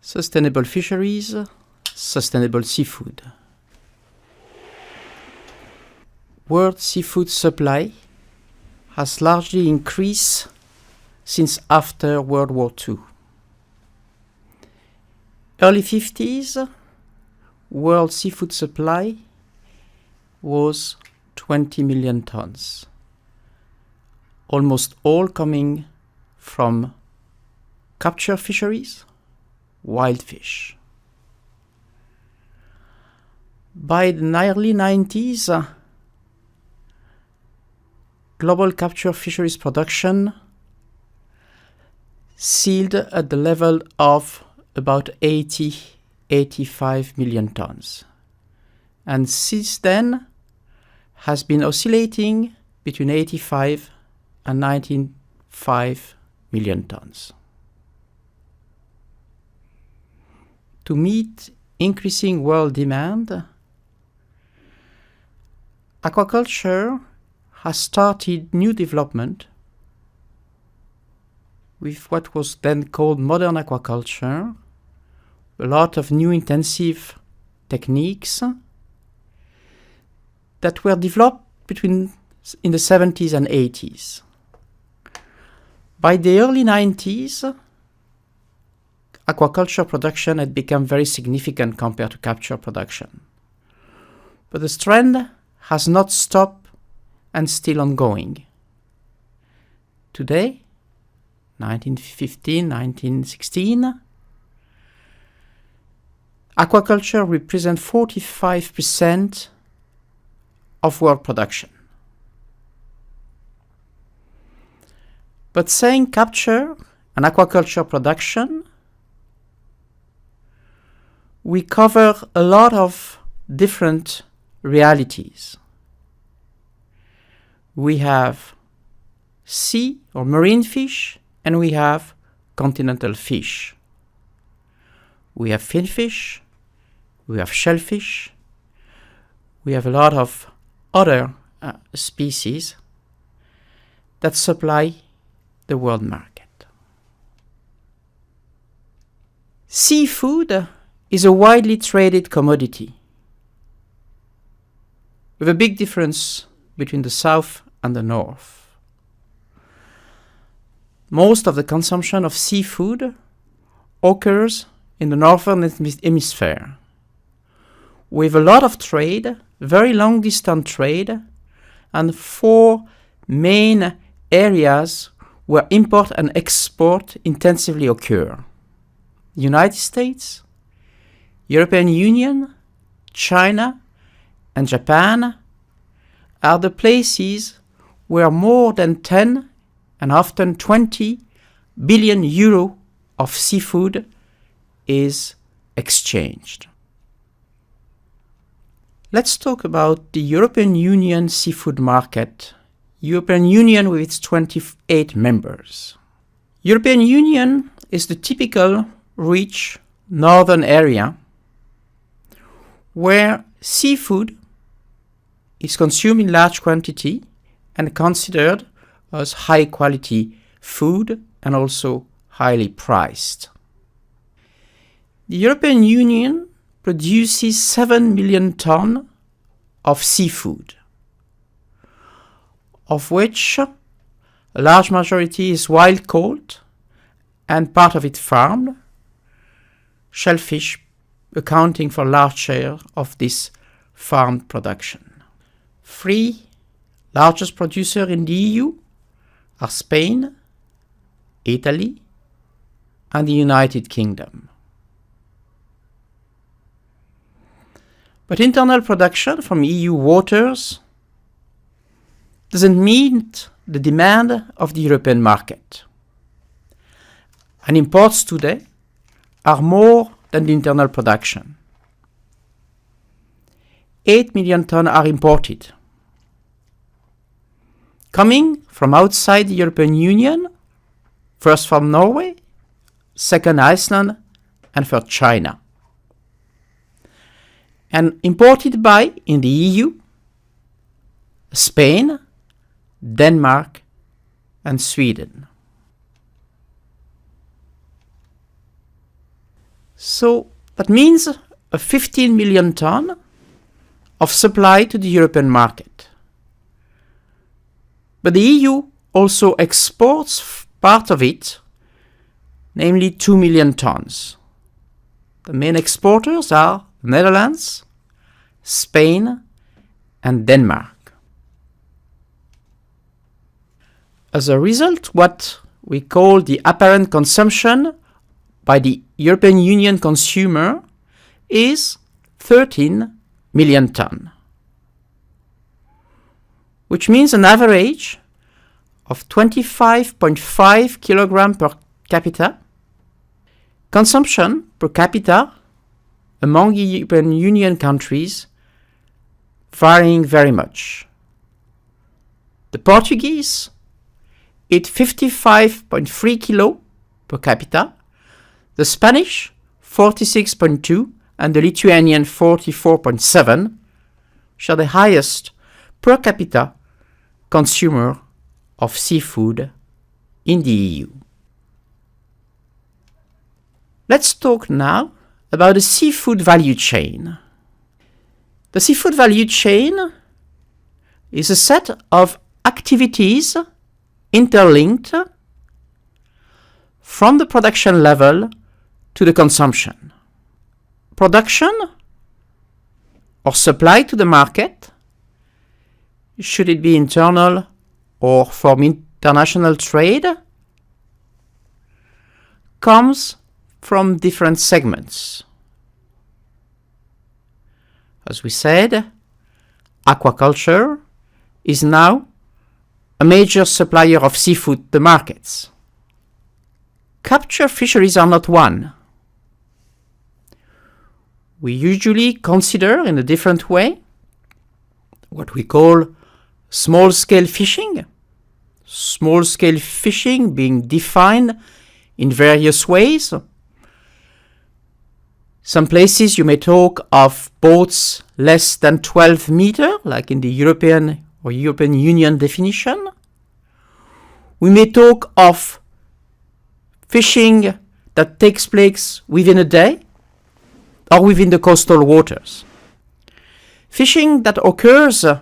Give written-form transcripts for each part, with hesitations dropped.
Sustainable fisheries, sustainable seafood. World seafood supply has largely increased since after World War II. Early 50s, world seafood supply was 20 million tons, almost all coming from capture fisheries, wild fish. By the early 90s, global capture fisheries production sealed at the level of about 85 million tons. And since then has been oscillating between 85 and 95 million tons. To meet increasing world demand, aquaculture has started new development with what was then called modern aquaculture, a lot of new intensive techniques that were developed in the 70s and 80s. By the early 90s, aquaculture production had become very significant compared to capture production. But this trend has not stopped and still ongoing. Today, 1915, 1916, aquaculture represents 45% of world production. But saying capture and aquaculture production, we cover a lot of different realities. We have sea or marine fish, and we have continental fish. We have finfish, we have shellfish, we have a lot of other species that supply the world market. Seafood is a widely traded commodity, with a big difference between the south and the north. Most of the consumption of seafood occurs in the northern hemisphere, with a lot of trade, very long distance trade, and 4 main areas where import and export intensively occur: United States, European Union, China, and Japan are the places where more than 10 and often 20 billion euro of seafood is exchanged. Let's talk about the European Union seafood market. European Union with its 28 members. European Union is the typical rich northern area where seafood is consumed in large quantity and considered as high quality food and also highly priced. The European Union produces 7 million tons of seafood, of which a large majority is wild caught and part of it farmed, shellfish accounting for a large share of this farmed production. 3 largest producers in the EU are Spain, Italy, and the United Kingdom. But internal production from EU waters doesn't meet the demand of the European market. And imports today are more than the internal production. 8 million tons are imported, coming from outside the European Union, first from Norway, second Iceland, and third China. And imported by, in the EU, Spain, Denmark, and Sweden. So that means a 15 million ton of supply to the European market. But the EU also exports part of it, namely 2 million tons. The main exporters are the Netherlands, Spain, and Denmark. As a result, what we call the apparent consumption by the European Union consumer is 13 million tons, which means an average of 25.5 kilograms per capita. Consumption per capita among European Union countries varying very much. The Portuguese eat 55.3 kilo per capita, the Spanish 46.2, and the Lithuanian 44.7, which are the highest per capita consumer of seafood in the EU. Let's talk now about the seafood value chain. The seafood value chain is a set of activities interlinked from the production level to the consumption. Production or supply to the market, should it be internal or from international trade, comes from different segments. As we said, aquaculture is now a major supplier of seafood to the markets. Capture fisheries are not one. We usually consider in a different way what we call small-scale fishing. Small-scale fishing being defined in various ways. Some places you may talk of boats less than 12 meters, like in the European or European Union definition. We may talk of fishing that takes place within a day or within the coastal waters. Fishing that occurs on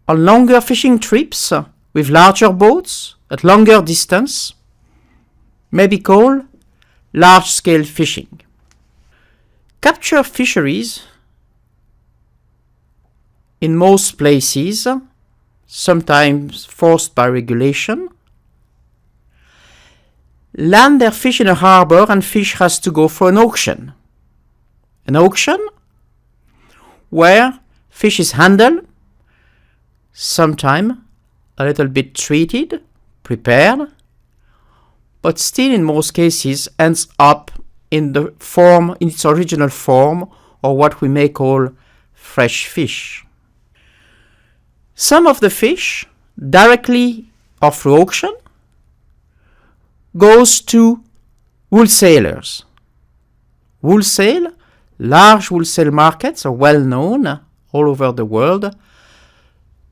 longer fishing trips with larger boats at longer distance may be called large-scale fishing. Capture fisheries in most places, sometimes forced by regulation, land their fish in a harbor and fish has to go for an auction. An auction where fish is handled, sometimes a little bit treated, prepared, but still in most cases ends up in the form, in its original form, or what we may call fresh fish. Some of the fish, directly or through auction, goes to wholesalers. Large wholesale markets are well known all over the world,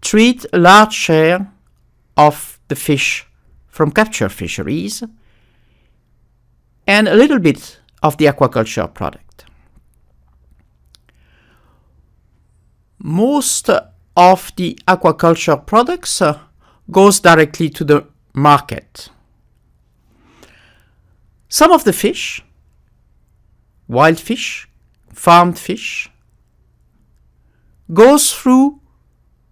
treat a large share of the fish from capture fisheries and a little bit of the aquaculture product. Most of the aquaculture products goes directly to the market. Some of the fish, wild fish, farmed fish, goes through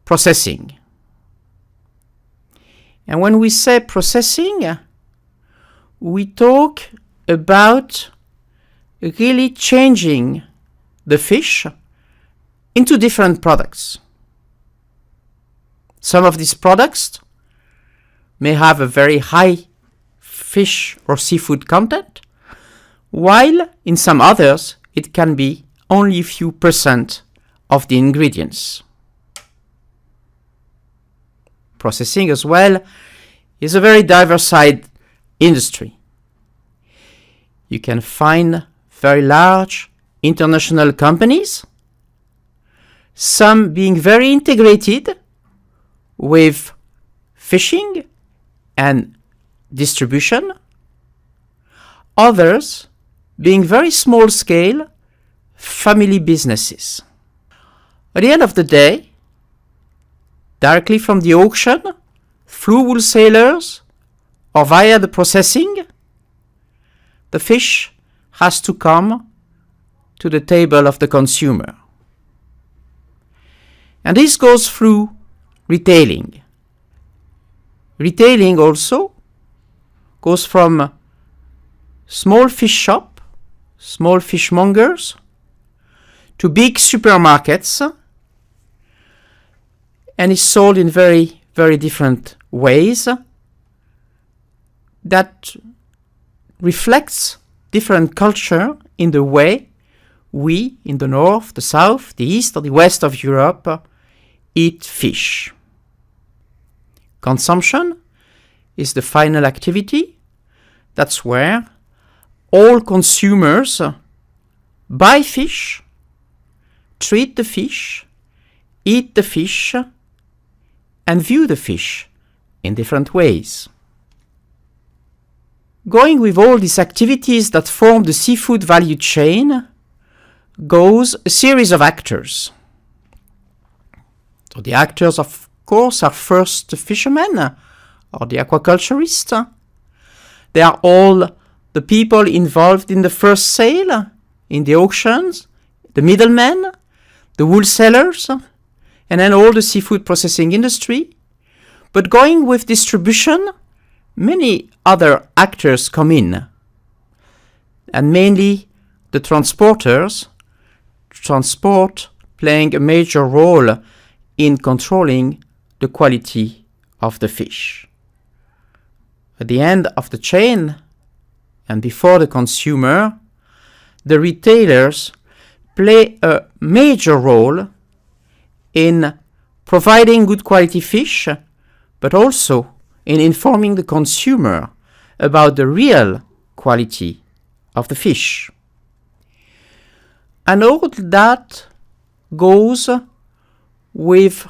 processing. And when we say processing, we talk about really changing the fish into different products. Some of these products may have a very high fish or seafood content, while in some others it can be only a few % of the ingredients. Processing as well is a very diversified industry. You can find very large international companies, some being very integrated with fishing and distribution, others being very small scale family businesses. At the end of the day, directly from the auction, through wholesalers, or via the processing, the fish has to come to the table of the consumer. And this goes through retailing. Retailing also goes from small fish shop, small fishmongers, to big supermarkets, and is sold in very, very different ways that reflects different culture in the way we, in the north, the south, the east, or the west of Europe, eat fish. Consumption is the final activity. That's where all consumers buy fish, treat the fish, eat the fish, and view the fish in different ways. Going with all these activities that form the seafood value chain goes a series of actors. So the actors, of course, are first the fishermen or the aquaculturists. They are all the people involved in the first sale, in the auctions, the middlemen, the wholesalers, and then all the seafood processing industry. But going with distribution, many other actors come in, and mainly the transporters, transport playing a major role in controlling the quality of the fish. At the end of the chain, and before the consumer, the retailers play a major role in providing good quality fish, but also in informing the consumer about the real quality of the fish. And all that goes with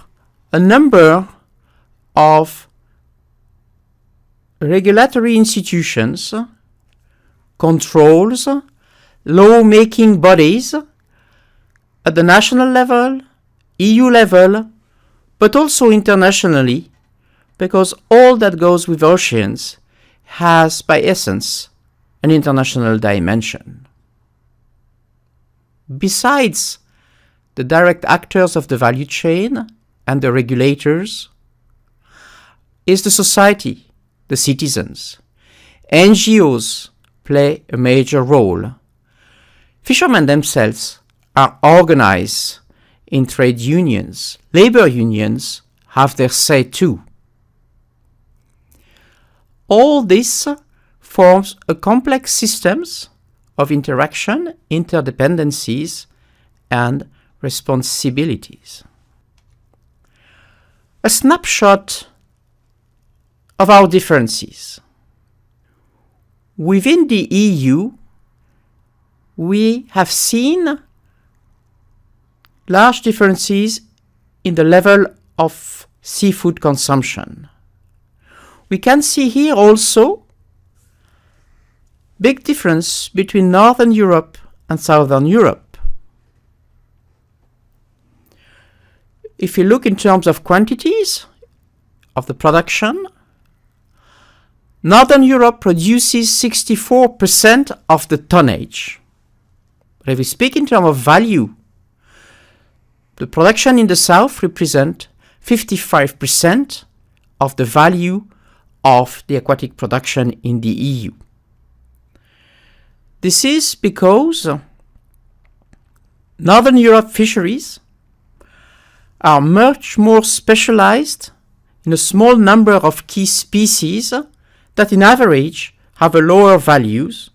a number of regulatory institutions, controls, law-making bodies at the national level, EU level, but also internationally, because all that goes with oceans has, by essence, an international dimension. Besides the direct actors of the value chain and the regulators, is the society, the citizens. NGOs play a major role. Fishermen themselves are organized in trade unions. Labor unions have their say too. All this forms a complex systems of interaction, interdependencies, and responsibilities. A snapshot of our differences. Within the EU, we have seen large differences in the level of seafood consumption. We can see here also big difference between Northern Europe and Southern Europe. If you look in terms of quantities of the production, Northern Europe produces 64% of the tonnage. But if we speak in terms of value, the production in the south represents 55% of the value of the aquatic production in the EU. This is because Northern Europe fisheries are much more specialized in a small number of key species that in average have a lower values,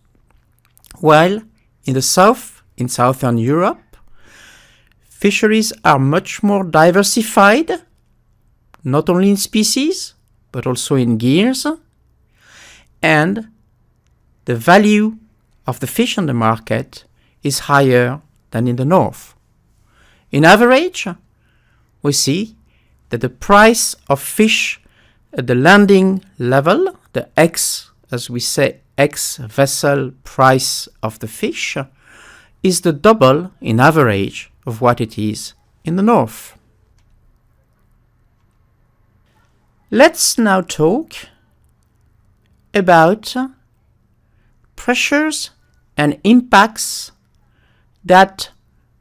while in the south, in Southern Europe, fisheries are much more diversified, not only in species, but also in gears, and the value of the fish on the market is higher than in the north. In average, we see that the price of fish at the landing level, the X, as we say ex-vessel price of the fish is the double in average of what it is in the north. Let's now talk about pressures and impacts that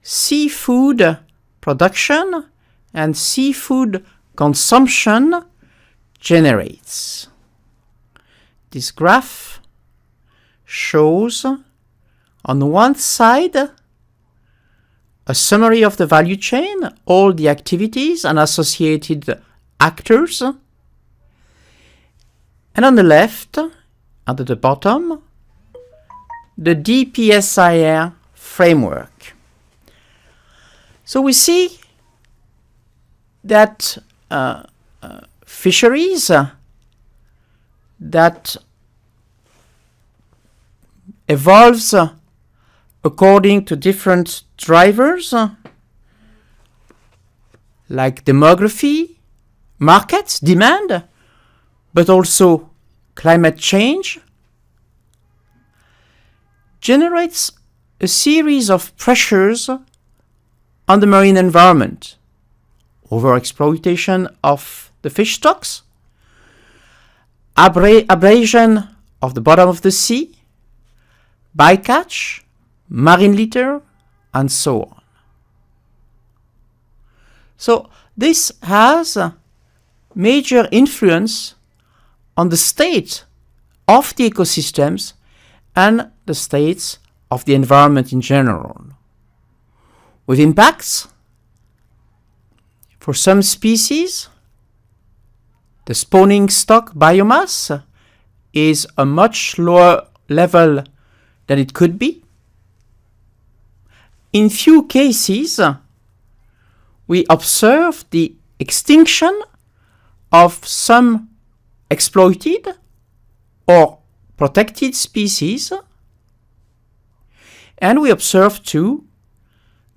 seafood production and seafood consumption generates. This graph shows on one side a summary of the value chain, all the activities and associated actors, and on the left, at the bottom, the DPSIR framework. So we see that fisheries that evolves according to different drivers like demography, markets, demand, but also climate change, generates a series of pressures on the marine environment. Overexploitation of the fish stocks, abrasion of the bottom of the sea, bycatch, marine litter, and so on. So this has a major influence on the state of the ecosystems and the states of the environment in general, with impacts for some species. The spawning stock biomass is a much lower level than it could be. In few cases, we observe the extinction of some exploited or protected species, and we observe too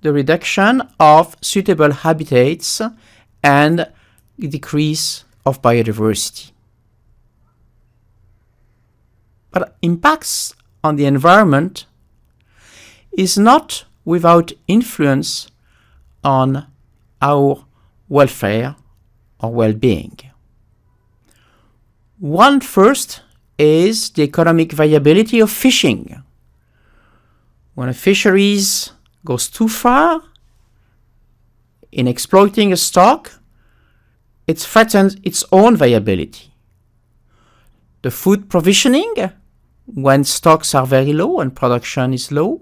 the reduction of suitable habitats and decrease of biodiversity. But impacts on the environment is not without influence on our welfare or well-being. One first is the economic viability of fishing. When a fisheries goes too far in exploiting a stock, it threatens its own viability. The food provisioning, when stocks are very low and production is low,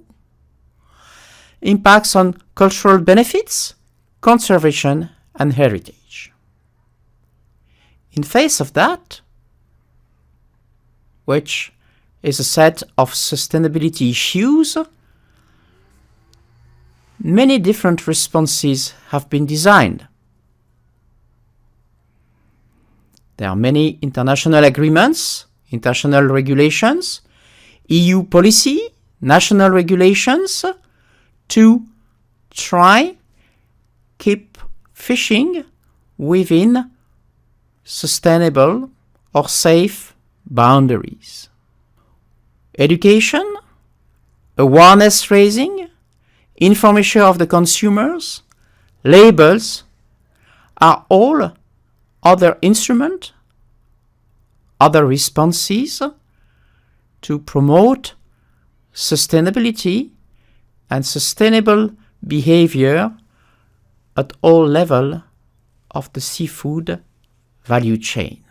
impacts on cultural benefits, conservation, and heritage. In face of that, which is a set of sustainability issues, many different responses have been designed. There are many international agreements, international regulations, EU policy, national regulations to try keep fishing within sustainable or safe boundaries. Education, awareness raising, information of the consumers, labels are all other instruments, other responses to promote sustainability and sustainable behavior at all levels of the seafood value chain.